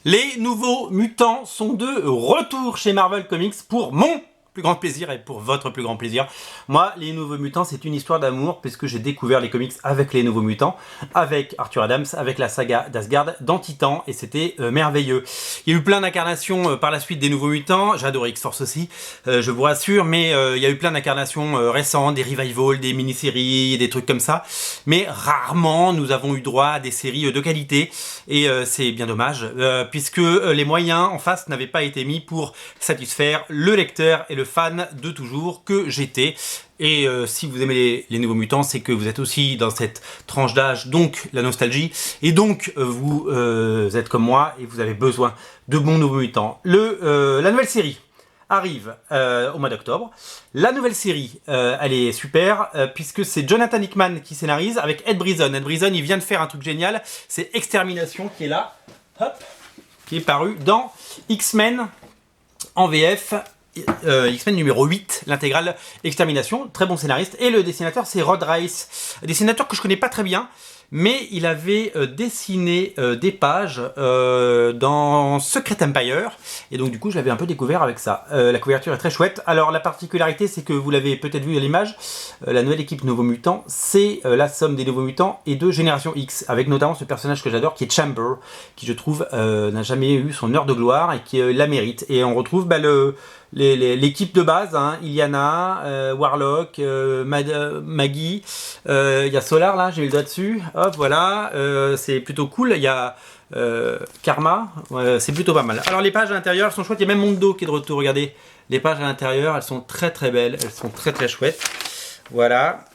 Les nouveaux mutants sont de retour chez Marvel Comics pour mon plus grand plaisir et pour votre plus grand plaisir. Moi, les nouveaux mutants, c'est une histoire d'amour puisque j'ai découvert les comics avec les nouveaux mutants, avec Arthur Adams, avec la saga d'Asgard dans Titan et c'était merveilleux. Il y a eu plein d'incarnations par la suite des nouveaux mutants, j'ai adoré X-Force aussi, je vous rassure, mais il y a eu plein d'incarnations récentes, des revivals, des mini-séries, des trucs comme ça, mais rarement nous avons eu droit à des séries de qualité et c'est bien dommage puisque les moyens en face n'avaient pas été mis pour satisfaire le lecteur et le fan de toujours que j'étais. Et si vous aimez les nouveaux mutants, c'est que vous êtes aussi dans cette tranche d'âge, donc la nostalgie, et donc vous êtes comme moi et vous avez besoin de bons nouveaux mutants. La nouvelle série arrive au mois d'octobre. La nouvelle série, elle est super, puisque c'est Jonathan Hickman qui scénarise avec Ed Brisson. Ed Brisson, il vient de faire un truc génial, c'est Extermination qui est là, hop, qui est paru dans X-Men en VF. X-Men numéro 8, l'intégrale Extermination, très bon scénariste, et le dessinateur c'est Rod Reiss, dessinateur que je connais pas très bien, mais il avait dessiné des pages dans Secret Empire, et donc du coup je l'avais un peu découvert avec ça. La couverture est très chouette. Alors la particularité c'est que vous l'avez peut-être vu à l'image, la nouvelle équipe Nouveaux Mutants, c'est la somme des Nouveaux Mutants et de Génération X, avec notamment ce personnage que j'adore qui est Chamber, qui je trouve n'a jamais eu son heure de gloire et qui la mérite. Et on retrouve l'équipe de base, hein, Illyana, Warlock, Maggie, il y a Solar là, j'ai eu le doigt dessus, hop voilà, c'est plutôt cool, il y a Karma, c'est plutôt pas mal. Alors les pages à l'intérieur sont chouettes, il y a même Mondo qui est de retour, regardez, les pages à l'intérieur, elles sont très très belles, elles sont très très chouettes, voilà.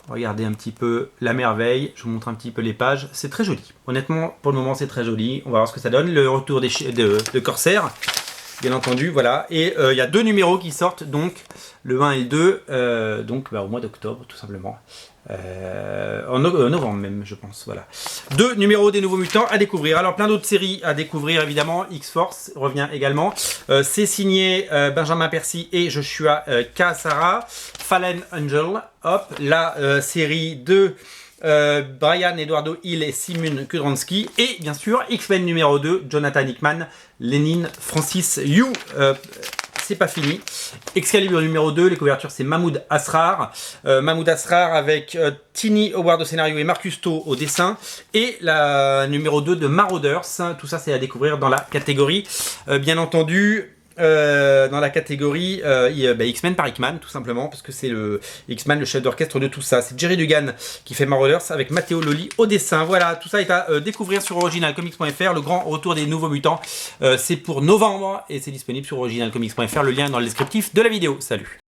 Regardez un petit peu la merveille, je vous montre un petit peu les pages, c'est très joli, honnêtement pour le moment c'est très joli, on va voir ce que ça donne, le retour de Corsair. Bien entendu, voilà. Et il y a deux numéros qui sortent, donc le 1 et le 2, donc au mois d'octobre, tout simplement. En novembre même, je pense, voilà. Deux numéros des Nouveaux Mutants à découvrir. Alors, plein d'autres séries à découvrir, évidemment. X-Force revient également. C'est signé Benjamin Percy et Joshua Cassara. Fallen Angel, hop, la série de Brian Eduardo Hill et Simon Kudranski, et bien sûr X-Men numéro 2, Jonathan Hickman, Lenin, Francis Yu, c'est pas fini. Excalibur numéro 2, les couvertures c'est Mahmoud Asrar, avec Tini Howard au scénario et Marcus To au dessin, et la numéro 2 de Marauders, tout ça c'est à découvrir dans la catégorie, bien entendu. Dans la catégorie X-Men par Hickman, tout simplement, parce que c'est le X-Men, le chef d'orchestre de tout ça. C'est Jerry Dugan qui fait Marauders avec Matteo Lolli au dessin. Voilà, tout ça est à découvrir sur originalcomics.fr. Le grand retour des Nouveaux Mutants, c'est pour novembre et c'est disponible sur originalcomics.fr. Le lien est dans le descriptif de la vidéo. Salut!